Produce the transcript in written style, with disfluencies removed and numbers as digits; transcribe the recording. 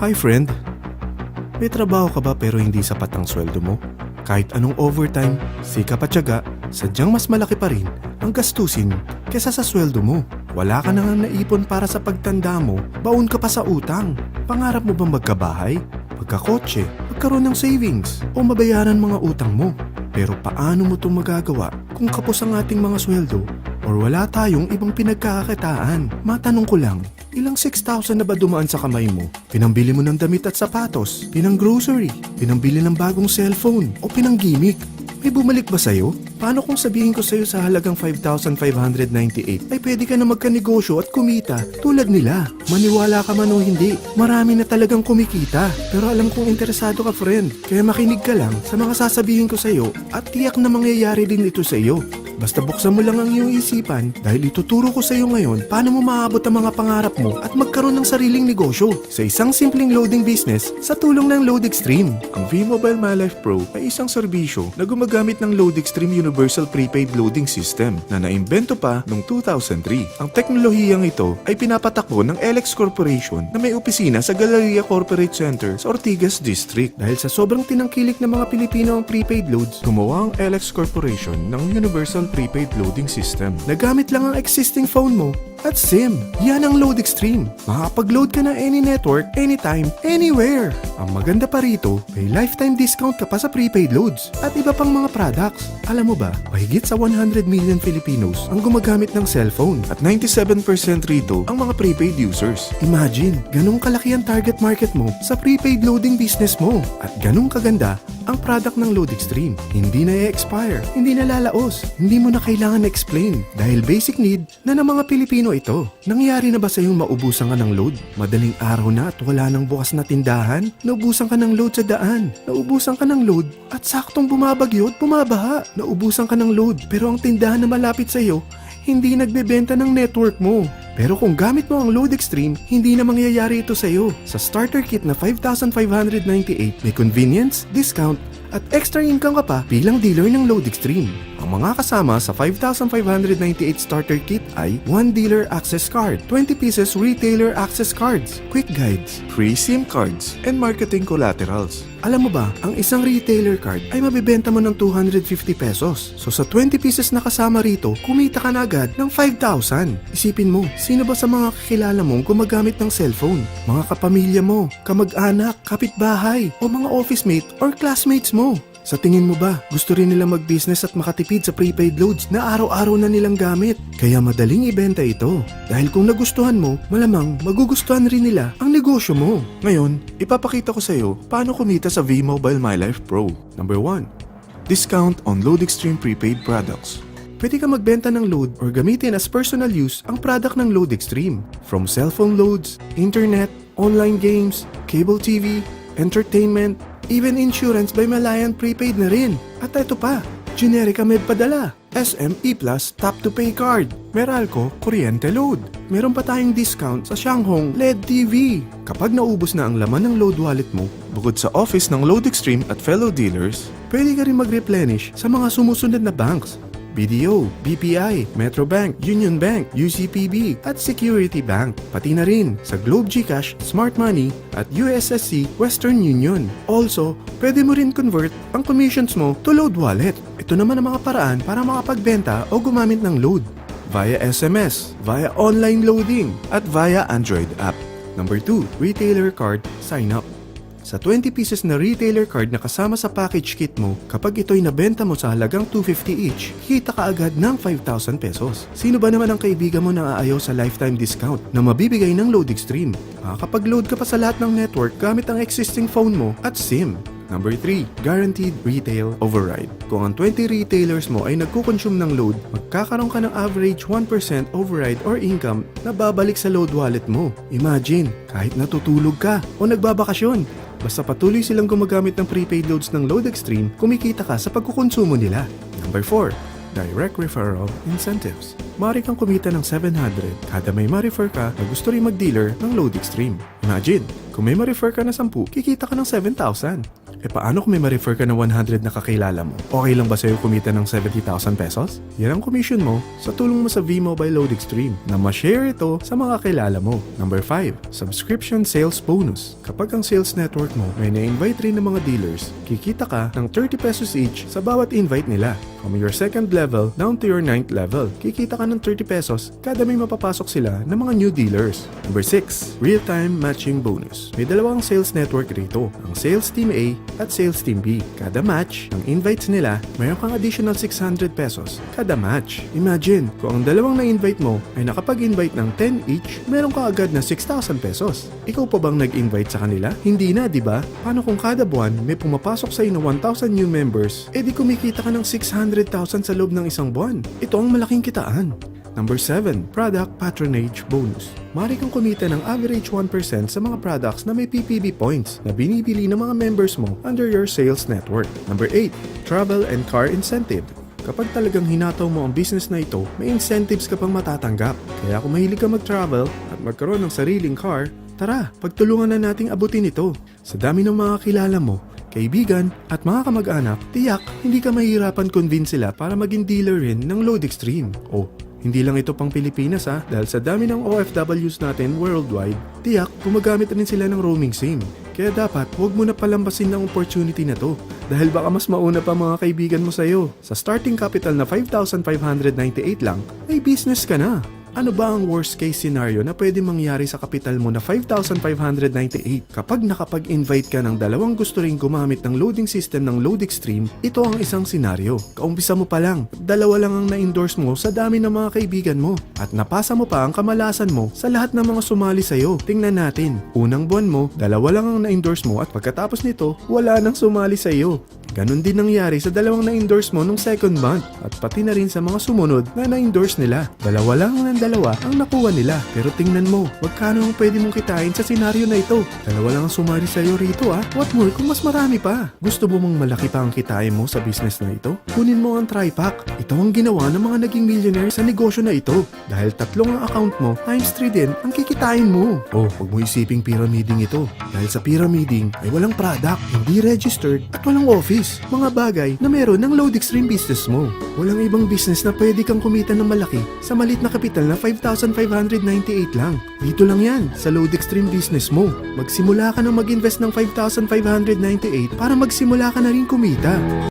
Hi friend, may trabaho ka ba pero hindi sapat ang sweldo mo? Kahit anong overtime, sikap at tiyaga, sadyang mas malaki pa rin ang gastusin kesa sa sweldo mo. Wala ka na nga naipon para sa pagtanda mo, baon ka pa sa utang. Pangarap mo bang magkabahay, magkakotse, magkaroon ng savings, o mabayaran mga utang mo? Pero paano mo itong magagawa kung kapos ang ating mga sweldo or wala tayong ibang pinagkakakitaan? Matanong ko lang, ilang 6,000 na ba dumaan sa kamay mo? Pinambili mo ng damit at sapatos, pinang grocery, pinambili ng bagong cellphone, o pinang gimmick? May bumalik ba sa'yo? Paano kung sabihin ko sa'yo sa halagang 5,598 ay pwede ka na magkanegosyo at kumita tulad nila? Maniwala ka man o hindi, marami na talagang kumikita. Pero alam kong interesado ka friend, kaya makinig ka lang sa mga sasabihin ko sa'yo at tiyak na mangyayari din ito sa'yo. Basta buksan mo lang ang iyong isipan dahil ituturo ko sa iyo ngayon paano mo maabot ang mga pangarap mo at magkaroon ng sariling negosyo sa isang simpleng loading business sa tulong ng LoadExtreme. Ang V-Mobile MyLife Pro ay isang serbisyo na gumagamit ng LoadExtreme Universal Prepaid Loading System na naimbento pa noong 2003. Ang teknolohiyang ito ay pinapatakbo ng LX Corporation na may opisina sa Galleria Corporate Center sa Ortigas District. Dahil sa sobrang tinangkilik ng mga Pilipino ang prepaid loads, gumawa ang LX Corporation ng Universal Prepaid Loading System. Nagamit lang ang existing phone mo at SIM. Yan ang LoadExtreme. Makakapag-load ka na any network, anytime, anywhere. Ang maganda pa rito, may lifetime discount ka pa sa prepaid loads at iba pang mga products. Alam mo ba, mahigit sa 100 million Filipinos ang gumagamit ng cellphone at 97% rito ang mga prepaid users. Imagine, ganung kalaki ang target market mo sa prepaid loading business mo at ganung kaganda ang product ng LoadExtreme. Hindi na i-expire, hindi na lalaos, hindi mo na kailangan explain dahil basic need na ng mga Pilipino ito. Nangyari na ba sa iyong maubusan ka ng load? Madaling araw na at wala nang bukas na tindahan? Naubusan ka ng load sa daan? Naubusan ka ng load at saktong bumabagyo at bumabaha? Naubusan ka ng load pero ang tindahan na malapit sa iyo hindi nagbebenta ng network mo. Pero kung gamit mo ang LoadExtreme, hindi na mangyayari ito sa iyo. Sa starter kit na 5,598, may convenience, discount, at extra income ka pa bilang dealer ng LoadExtreme. Ang mga kasama sa 5,598 starter kit ay 1 dealer access card, 20 pieces retailer access cards, quick guides, free SIM cards, and marketing collaterals. Alam mo ba, ang isang retailer card ay mabibenta mo ng 250 pesos. So sa 20 pieces na kasama rito, kumita ka na agad ng 5,000. Isipin mo, sino ba sa mga kakilala mong gumagamit ng cellphone? Mga kapamilya mo, kamag-anak, kapitbahay, o mga office mate or classmates mo? Sa tingin mo ba, gusto rin nila mag-business at makatipid sa prepaid loads na araw-araw na nilang gamit? Kaya madaling ibenta ito. Dahil kung nagustuhan mo, malamang magugustuhan rin nila ang negosyo mo. Ngayon, ipapakita ko sa iyo paano kumita sa V-Mobile MyLife Pro. Number 1. Discount on LoadExtreme prepaid products. Pwede ka magbenta ng load or gamitin as personal use ang product ng LoadExtreme. From cellphone loads, internet, online games, cable TV, entertainment, even insurance by Malayan Prepaid na rin. At ito pa, Generica Med Padala, SM E-Plus Tap to Pay Card, Meralco Kuryente Load. Meron pa tayong discount sa Shanghong LED TV. Kapag naubos na ang laman ng load wallet mo, bukod sa office ng LoadExtreme at fellow dealers, pwede ka rin mag-replenish sa mga sumusunod na banks: BDO, BPI, Metrobank, Union Bank, UCPB, at Security Bank. Pati na rin sa Globe GCash, Smart Money, at USSC Western Union. Also, pwede mo rin convert ang commissions mo to load wallet. Ito naman ang mga paraan para makapagbenta o gumamit ng load via SMS, via online loading, at via Android app. Number 2, retailer card sign up. Sa 20 pieces na retailer card na kasama sa package kit mo, kapag ito'y nabenta mo sa halagang 250 each, kita ka agad ng 5,000 pesos. Sino ba naman ang kaibigan mo na aayaw sa lifetime discount na mabibigay ng LoadExtreme? Makakapag-load ka pa sa lahat ng network gamit ang existing phone mo at SIM. Number 3, guaranteed retail override. Kung ang 20 retailers mo ay nagkukonsume ng load, magkakaroon ka ng average 1% override or income na babalik sa load wallet mo. Imagine, kahit natutulog ka o nagbabakasyon, basta patuloy silang gumagamit ng prepaid loads ng LoadExtreme, kumikita ka sa pagkukonsumo nila. Number 4, direct referral incentives. Maaari kang kumita ng 700 kada may ma-refer ka na gusto rin mag-dealer ng LoadExtreme. Imagine, kung may ma-refer ka na 10, kikita ka ng 7,000. paano kung may ma-refer ka na 100 na kakilala mo? Okay lang ba sa'yo kumita ng 70,000 pesos? Yan ang commission mo sa tulong mo sa V-Mobile Load Extreme na ma-share ito sa mga kakilala mo. Number 5, subscription sales bonus. Kapag ang sales network mo may na-invite rin ng mga dealers, kikita ka ng 30 pesos each sa bawat invite nila. From your second level down to your 9th level, kikita ka ng 30 pesos kada may mapapasok sila ng mga new dealers. Number 6, real-time matching bonus. May dalawang sales network rito, ang Sales Team A at Sales Team B. Kada match ng invites nila, mayroon kang additional 600 pesos kada match. Imagine, kung ang dalawang na-invite mo ay nakapag-invite ng 10 each, meron ka agad na 6,000 pesos. Ikaw pa bang nag-invite sa kanila? Hindi na, di ba? Paano kung kada buwan may pumapasok sa na 1,000 new members, edi kumikita ka ng 600,000 sa loob ng isang buwan. Ito ang malaking kitaan. Number 7, product patronage bonus. Mari kang kumita ng average 1% sa mga products na may PPB points na binibili ng mga members mo under your sales network. Number 8, travel and car incentive. Kapag talagang hinataw mo ang business na ito, may incentives ka pang matatanggap. Kaya kung mahilig ka mag-travel at magkaroon ng sariling car, tara, pagtulungan na nating abutin ito. Sa dami ng mga kilala mo, kaibigan at mga kamag-anak, tiyak hindi ka mahirapan convince sila para maging dealer rin ng Load Extreme. Oh, hindi lang ito pang Pilipinas dahil sa dami ng OFWs natin worldwide, tiyak gumagamit rin sila ng roaming SIM. Kaya dapat huwag mo na palampasin ng opportunity na to dahil baka mas mauna pa mga kaibigan mo sa'yo. Sa starting capital na 5,598 lang, may business ka na. Ano ba ang worst case scenario na pwede mangyari sa kapital mo na 5,598? Kapag nakapag-invite ka ng dalawang gusto ring gumamit ng loading system ng Load Extreme, ito ang isang senaryo. Kaumpisa mo pa lang, dalawa lang ang na-endorse mo sa dami ng mga kaibigan mo. At napasa mo pa ang kamalasan mo sa lahat ng mga sumali sa'yo. Tingnan natin, unang buwan mo, dalawa lang ang na-endorse mo at pagkatapos nito, wala nang sumali sa'yo. Ganon din nangyari sa dalawang na-endorse mo nung second month at pati na rin sa mga sumunod na na-endorse nila. Dalawa lang ng dalawa ang nakuha nila. Pero tingnan mo, magkano ang pwede mong kitain sa senaryo na ito? Dalawa lang ang sumali sa'yo rito What more kung mas marami pa? Gusto mo mang malaki pa ang kitain mo sa business na ito? Kunin mo ang TriPack. Ito ang ginawa ng mga naging millionaire sa negosyo na ito. Dahil 3 ang account mo, times 3 din ang kikitain mo. Oh, huwag mo isiping pyramiding ito. Dahil sa pyramiding ay walang product, hindi registered at walang office. Mga bagay na meron ng Load Extreme business mo. Walang ibang business na pwede kang kumita ng malaki sa malit na kapital na 5,598 lang. Dito lang yan sa Load Extreme business mo. Magsimula ka na mag-invest ng 5,598 para magsimula ka na rin kumita.